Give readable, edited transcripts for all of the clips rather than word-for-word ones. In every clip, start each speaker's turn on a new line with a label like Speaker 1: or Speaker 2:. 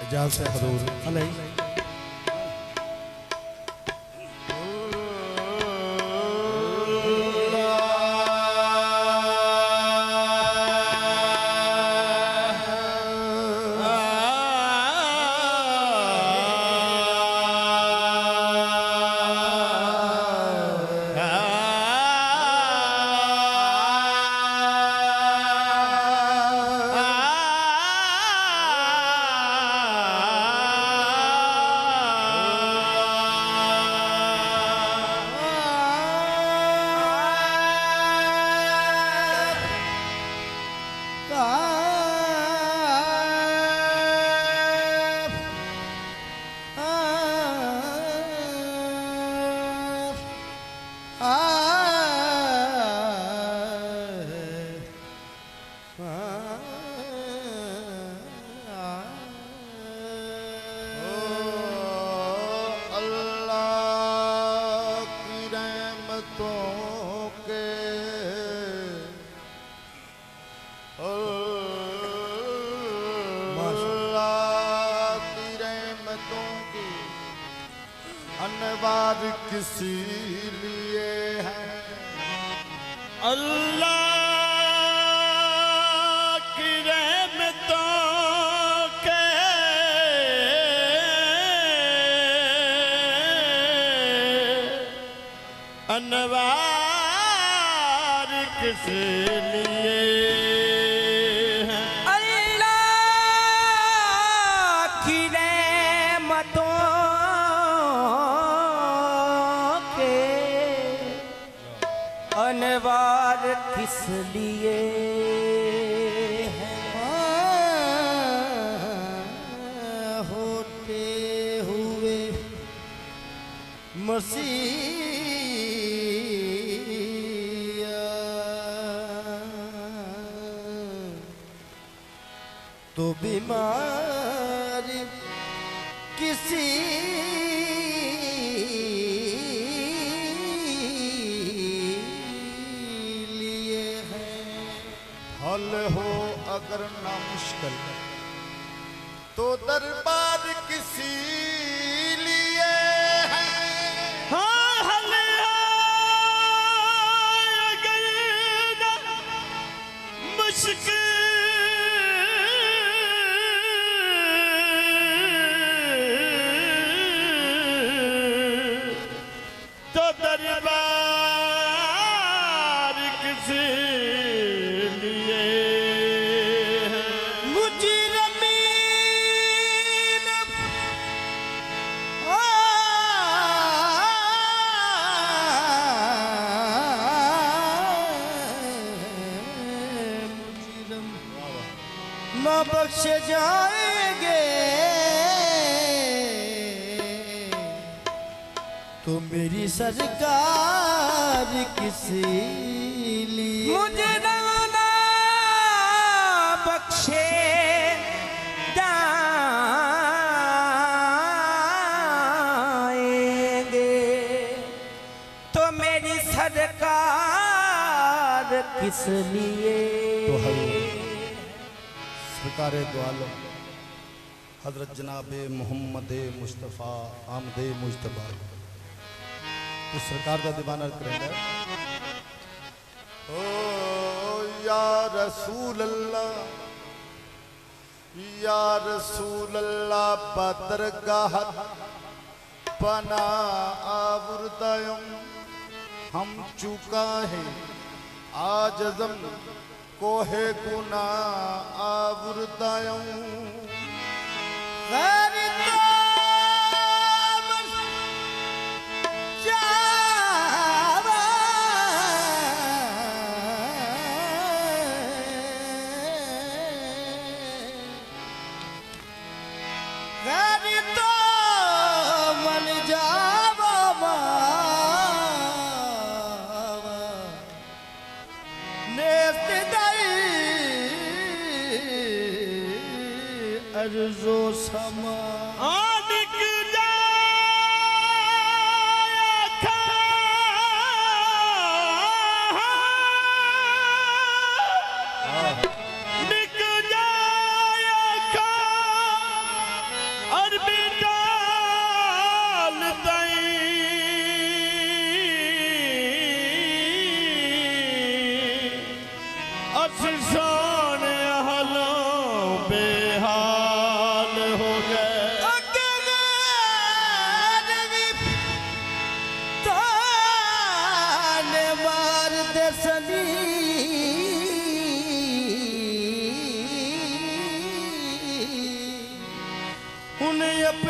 Speaker 1: इजाज़त से हजूर अलैहि
Speaker 2: अनवार किसी लिए है
Speaker 3: अल्लाह की रहमतों के अनवार किस लिए है
Speaker 4: अल्लाह की रहमतों अनवार किस लिए
Speaker 2: होते हुए मसीहा तो बीमारी किसी हल हो अगर ना मुश्किल तो दरबार किसी लिए है
Speaker 3: हाँ हल अगर ना मुश्किल तो दरबार किसी
Speaker 2: न बख्शे जाएंगे तो मेरी सरकार किसी लिए
Speaker 4: मुझे ना बख्शे जाएंगे तो मेरी सरकार किस लिए
Speaker 1: तो सरकार दो आलम हजरत जनाब मोहम्मद मुस्तफ़ा आमद मुजतबा तो सरकार का दीवाना करेंगे
Speaker 2: ओ या रसूल अल्लाह बदरगाह पना आवुर्दयम हम चुका है आजम कोहे गुना आवुर्दयम अर्ज़ो समा
Speaker 3: निक जा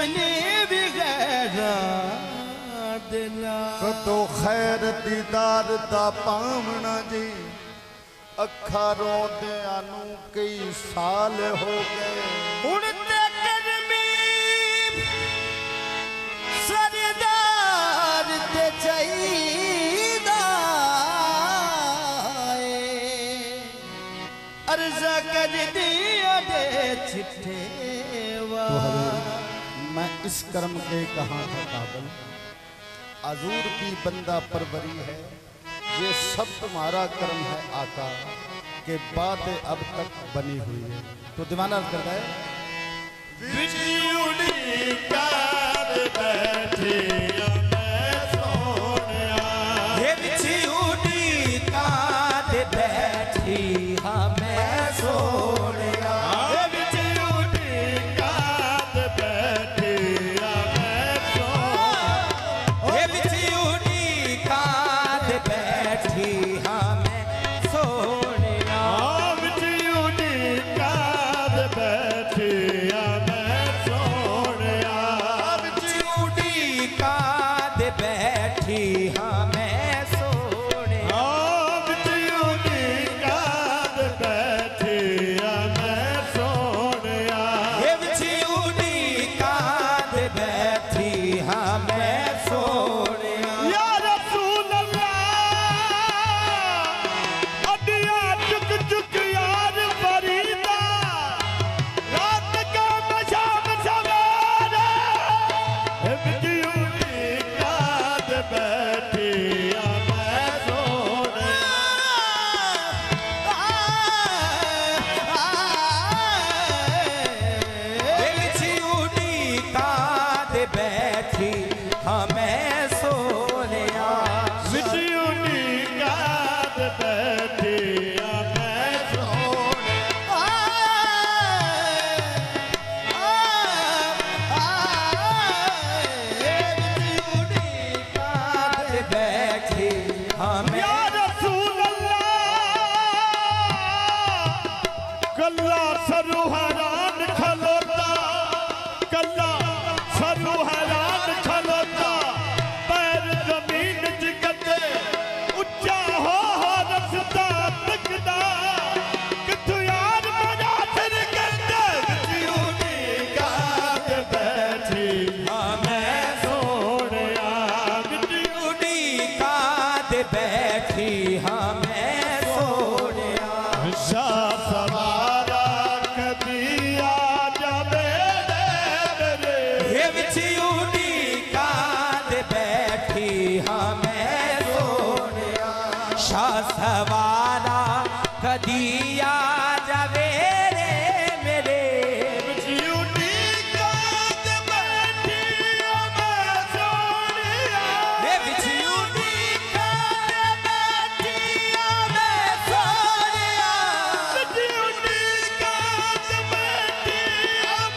Speaker 2: कितने भी गैरा दिला
Speaker 1: कदों खैर दीदार दा पावना जी अखा रोंदियां नूं कई साल हो गए
Speaker 2: उड़ते करमी सरदार ते चाहिदा अर्जा कर दिया दे चिट्ठे
Speaker 1: मैं इस कर्म के कहाँ था काबल अजूर की बंदा परवरी है ये सब तुम्हारा कर्म है आका के बात अब तक बनी हुई है। तो दीवाना करता है
Speaker 3: बिजली कार बैठी मैं सोनिया
Speaker 4: हे बिछुड़ी काट बैठी हाँ मैं सोनिया
Speaker 3: हे बिजली कार बैठी मैं सोनिया
Speaker 4: हे बिछुड़ी काट बैठी हाँ मैं सोनिया
Speaker 3: बिजली कार बैठी मैं सोनिया
Speaker 4: बिछुड़ी काट बैठी हाँ मैं सोनिया
Speaker 3: बिजली कार बैठी मैं सोनिया
Speaker 4: हे बिछुड़ी काट बैठी हाँ मैं सोनिया
Speaker 3: या रसूल अल्लाह अडिया चुक चुक यार फरीदा रात का शाम सवेरे बिजली काट बैठी मैं सोनिया
Speaker 4: बिछुड़ी काट बैठी हाँ मैं सोनिया
Speaker 3: बिजली काट बैठी मैं सोनिया
Speaker 4: काट बैठी हाँ मैं
Speaker 3: या रसूल अल्लाह कल्ला सरू हैरान खलोता कल्ला सरू हैरान खलोता पैर जमीन जिगते उच्चा हो रसता तकदा किथु यार मेरा सिर कहते बिजली काट बैठी
Speaker 4: हाँ मैं
Speaker 3: सोनिया बिजली
Speaker 4: काट बैठी हाँ मैं सोनिया
Speaker 3: शाह सवारा कदिया जावे मेरे
Speaker 4: हे बिछुड़ी काट बैठी हाँ मैं सोनिया शाह सवारा कदिया जावे रे मेरे
Speaker 3: बिजली काट बैठी मैं सोनिया
Speaker 4: हे बिछुड़ी काट बैठी हाँ मैं सोनिया
Speaker 3: बिजली काट बैठी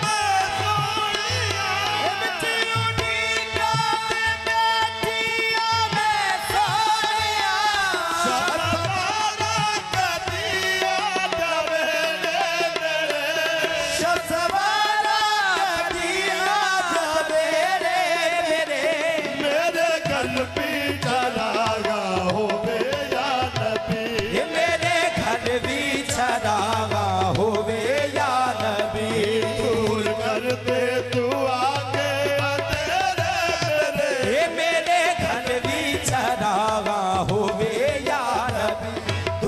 Speaker 3: मैं सोनिया
Speaker 4: हे बिछुड़ी काट बैठी हाँ मैं सोनिया
Speaker 3: सवारा कदिया जावे मेरे
Speaker 4: सवारा कदिया जावे रे मेरे
Speaker 3: मेरे गल भी चलागा हो बेया नबी
Speaker 4: ये मेरे घर भी छदावा होवे या नबी
Speaker 3: दूर कर दे तू आगे तेरे मेरे
Speaker 4: ये मेरे घर भी छदावा होवे या नबी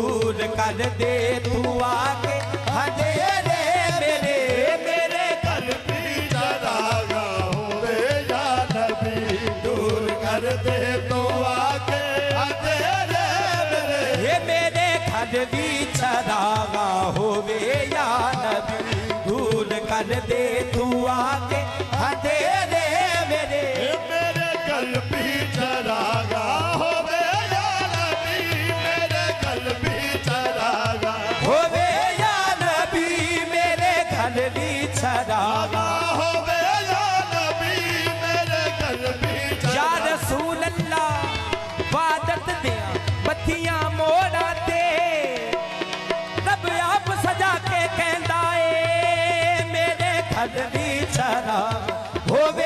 Speaker 4: दूर कर दे तू आके अंधेरे मेरे मेरे
Speaker 3: गल भी चलागा हो बेया नबी दूर कर दे तू आगे तेरे मेरे
Speaker 4: ये मेरे घर भी छदावा होवे या नबी दूर कर दे तू आके अंधेरे मेरे
Speaker 3: मेरे गल भी चलागा हो बेया नबी मेरे गल भी चलागा
Speaker 4: होवे या नबी मेरे घर भी छदावा
Speaker 3: हो बेया नबी मेरे गल भी
Speaker 4: या रसूल अल्लाह वादत दिया बत्तियां मोड़ा ते रब आप सजा के कहंदा ए मेरे घर भी छदावा होवे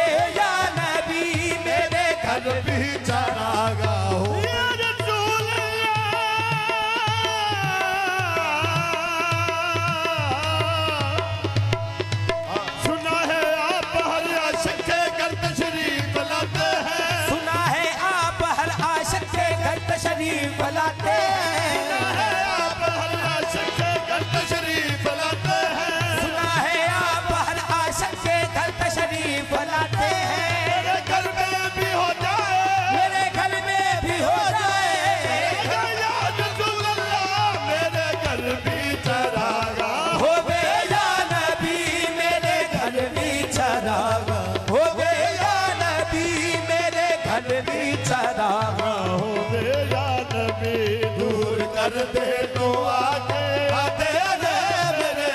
Speaker 4: भी चरावा
Speaker 3: होवे या नबी दूर कर दे दुआ के अंधेरे मेरे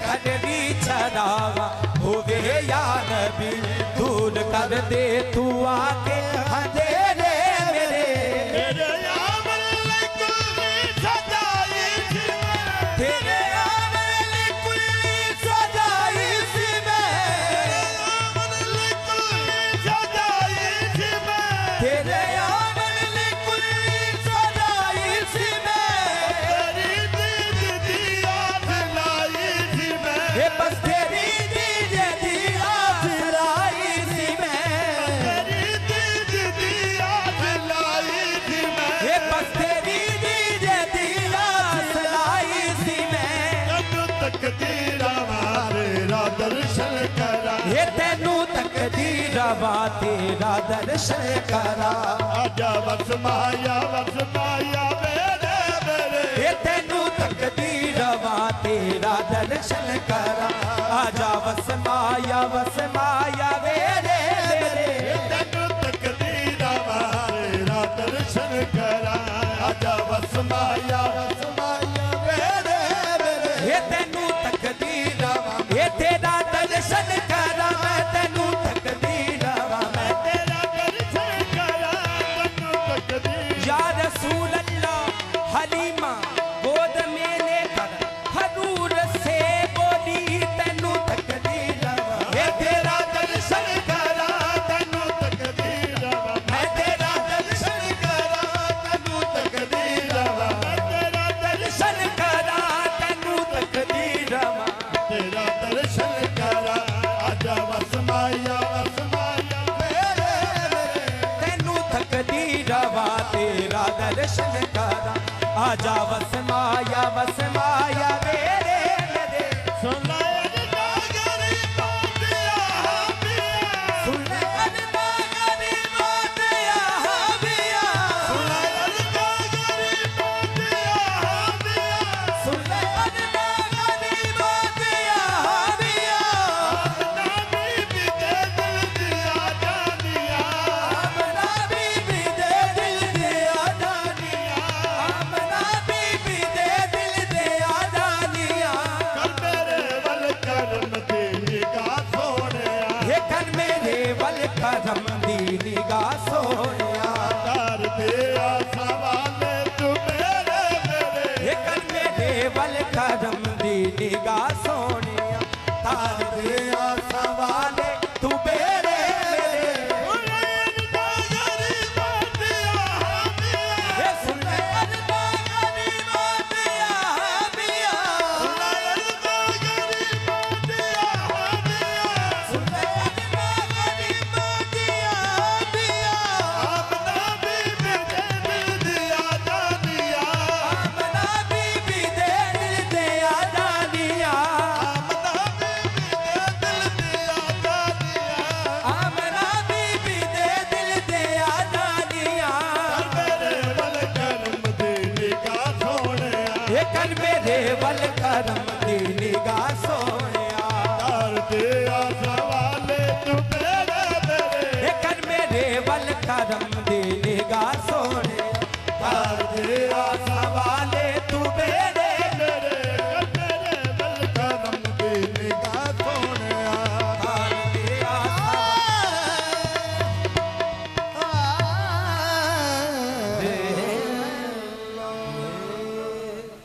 Speaker 4: घर भी चरावा होवे या नबी दूर कर दे तू आके अंधेरे मेरे
Speaker 3: तेरे आमल कुल्ली सजाई थी मैं
Speaker 4: तेरे आमल कुल्ली सजाई सी मैं
Speaker 3: आमल कुल्ली सजाई थी मैं
Speaker 4: तेरे आमल कुल्ली सजाई सी मैं
Speaker 3: तेरी दीद दी याद लाई थी मैं
Speaker 4: ये बस तेरी दीजे दी आसराई सी मैं
Speaker 3: तेरी दीद दी याद लाई थी मैं
Speaker 4: ये बस तेरी दीजे दी आसराई सी मैं
Speaker 3: तनु तकदीरा तेरा दर्शन करा
Speaker 4: ये तेनू तकदीरवा तेरा दर्शन करा
Speaker 3: आजा वस माया मेरे मेरे
Speaker 4: ये तेनू तकदीरवा तेरा दर्शन करा आजा वस माया वेरे मेरे
Speaker 3: तनु तकदीरा तेरा दर्शन करा आजा वस माया मेरे मेरे
Speaker 4: ये तेनू तकदीरवा ये तेरा दर्शन करा मैं तेनू तकदीरवा मैं
Speaker 3: तेरा दर्शन करा तनु तकदीर
Speaker 4: या रसूल अल्लाह हलीमा गोद में लेकर हजूर से बोली तेनू तकदीरवा ये तेरा दर्शन
Speaker 3: करा तनु तकदीरा
Speaker 4: मैं तेरा दर्शन
Speaker 3: करा तनु तकदीरा तेरा
Speaker 4: दर्शन करा तेनू तकदीरवा
Speaker 3: तेरा दर्शन करा आजा वस माया मेरे मेरे
Speaker 4: तेनू तकदीरवा तेरा दर्शन करा आजा वस माया मेरे मेरे
Speaker 3: सुनाया नागरी बातिया बिया
Speaker 4: सुने अनना गरीबात या बिया
Speaker 3: सुनाया नागरी बातिया बिया
Speaker 4: सुने अनना गरीबात या बिया
Speaker 3: नामी भी दे दिल दिया जानिया
Speaker 4: आमना बीबी दे दिल दिया जानिया आमना बीबी दे दिल दिया जानिया
Speaker 3: कर मेरे वल करम दी निगाह सोनिया
Speaker 4: ये कर मेरे वल करम दी निगाह सोनिया
Speaker 3: कर दिया सवाले तू मेरे मेरे
Speaker 4: ये कर मेरे वल करम दी निगाह सोनिया तार दिया सवाले तू बेरे मेरे
Speaker 3: नागरी बातिया बिया
Speaker 4: ये सुन अरबा गरीबात या बिया
Speaker 3: नागरी बातिया बिया
Speaker 4: सुन अरबा गरीबात या बिया
Speaker 3: अपना भी दे दिल दिया जानिया
Speaker 4: आमना बीबी दे दिल दिया जानिया
Speaker 3: अपना भी दे दिल दिया जानिया
Speaker 4: आमना बीबी दे दिल दिया जानिया
Speaker 3: मेरे वल करम दी निगाह सोनिया
Speaker 4: ये कर मेरे वल करम दी निगाह सो